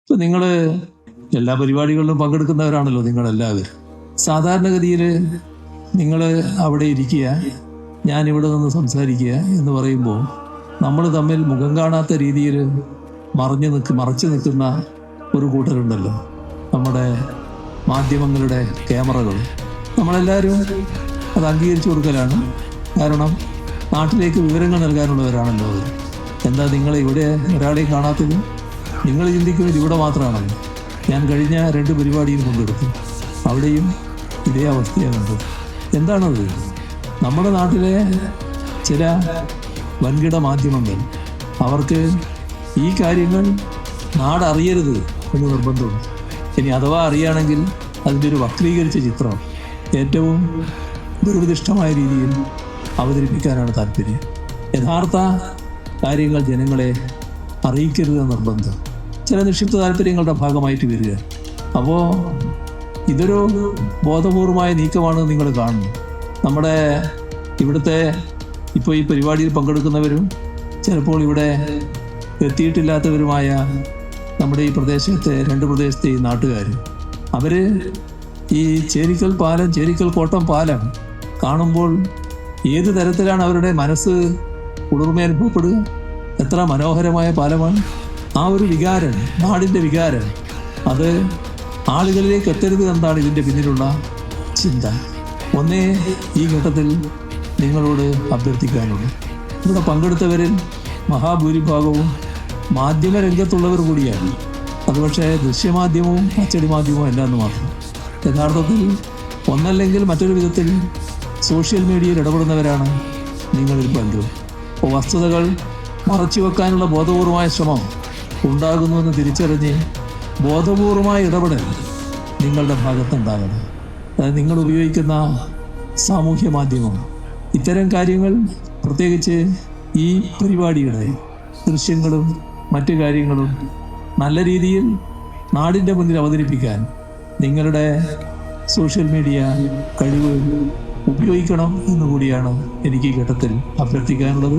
ഇപ്പൊ നിങ്ങൾ എല്ലാ പരിപാടികളിലും പങ്കെടുക്കുന്നവരാണല്ലോ നിങ്ങളെല്ലാവരും. സാധാരണഗതിയിൽ നിങ്ങൾ അവിടെ ഇരിക്കുക, ഞാൻ ഇവിടെ നിന്ന് സംസാരിക്കുക എന്ന് പറയുമ്പോൾ നമ്മൾ തമ്മിൽ മുഖം കാണാത്ത രീതിയിൽ മറച്ചു നിൽക്കുന്ന ഒരു കൂട്ടരുണ്ടല്ലോ, നമ്മുടെ മാധ്യമങ്ങളുടെ ക്യാമറകൾ. നമ്മളെല്ലാവരും അത് അംഗീകരിച്ചു കൊടുക്കലാണ്. കാരണം നാട്ടിലേക്ക് വിവരങ്ങൾ നൽകാനുള്ളവരാണല്ലോ അവർ. എന്താ നിങ്ങൾ ഇവിടെ ഒരാളെയും കാണാത്തത്? നിങ്ങൾ ചിന്തിക്കുന്നത് ഇവിടെ മാത്രമാണല്ലോ. ഞാൻ കഴിഞ്ഞ 2 പരിപാടിയിൽ പങ്കെടുത്തു, അവിടെയും ഇതേ അവസ്ഥയാണ് കണ്ടത്. എന്താണത്? നമ്മുടെ നാട്ടിലെ ചില വൻകിട മാധ്യമങ്ങൾ, അവർക്ക് ഈ കാര്യങ്ങൾ നാടറിയരുത് എന്ന് നിർബന്ധമുണ്ട്. ഇനി അഥവാ അറിയുകയാണെങ്കിൽ അതിൻ്റെ ഒരു വക്രീകരിച്ച ചിത്രം ഏറ്റവും ദുർവിദിഷ്ടമായ രീതിയിൽ അവതരിപ്പിക്കാനാണ് താല്പര്യം. യഥാർത്ഥ കാര്യങ്ങൾ ജനങ്ങളെ അറിയിക്കരുത് നിർബന്ധം ചില നിക്ഷിപ്ത താല്പര്യങ്ങളുടെ ഭാഗമായിട്ട് വരിക. അപ്പോൾ ഇതൊരു ബോധപൂർവമായ നീക്കമാണ് നിങ്ങൾ കാണുന്നത്. നമ്മുടെ ഇവിടുത്തെ ഇപ്പോൾ ഈ പരിപാടിയിൽ പങ്കെടുക്കുന്നവരും ചിലപ്പോൾ ഇവിടെ എത്തിയിട്ടില്ലാത്തവരുമായ നമ്മുടെ ഈ പ്രദേശത്തെ 2 പ്രദേശത്തെ ഈ നാട്ടുകാർ, അവർ ഈ ചേരിക്കൽ കോട്ടം പാലം കാണുമ്പോൾ ഏത് തരത്തിലാണ് അവരുടെ മനസ്സ് കുളിർമ അനുഭവപ്പെടുക? എത്ര മനോഹരമായ പാലമാണ്! ആ ഒരു വികാരം, നാടിൻ്റെ വികാരം, അത് ആളുകളിലേക്ക് എത്തരുത് എന്നാണ് ഇതിൻ്റെ പിന്നിലുള്ള ചിന്ത. ഒന്നേ ഈ ഘട്ടത്തിൽ നിങ്ങളോട് അഭ്യർത്ഥിക്കാനുള്ളൂ, ഇവിടെ പങ്കെടുത്തവരിൽ മഹാഭൂരിഭാഗവും മാധ്യമരംഗത്തുള്ളവർ കൂടിയാണ്. അത് പക്ഷേ ദൃശ്യമാധ്യമവും അച്ചടി മാധ്യമവും അല്ലാന്ന് മാത്രം. യഥാർത്ഥത്തിൽ ഒന്നല്ലെങ്കിൽ മറ്റൊരു വിധത്തിൽ സോഷ്യൽ മീഡിയയിൽ ഇടപെടുന്നവരാണ് നിങ്ങളിൽ പലരും. അപ്പോൾ വസ്തുതകൾ മറച്ചു വെക്കാനുള്ള ബോധപൂർവമായ ശ്രമം ഉണ്ടാകുന്നുവെന്ന് തിരിച്ചറിഞ്ഞ് ബോധപൂർവമായ ഇടപെടൽ നിങ്ങളുടെ ഭാഗത്തുണ്ടാകണം. അതായത് നിങ്ങൾ ഉപയോഗിക്കുന്ന സാമൂഹ്യ മാധ്യമം ഇത്തരം കാര്യങ്ങൾ, പ്രത്യേകിച്ച് ഈ പരിപാടിയുടെ ദൃശ്യങ്ങളും മറ്റു കാര്യങ്ങളും നല്ല രീതിയിൽ നാടിൻ്റെ മുന്നിൽ അവതരിപ്പിക്കാൻ നിങ്ങളുടെ സോഷ്യൽ മീഡിയ കഴിവ് ഉപയോഗിക്കണം എന്നുകൂടിയാണ് എനിക്ക് ഈ ഘട്ടത്തിൽ അഭ്യർത്ഥിക്കാനുള്ളത്.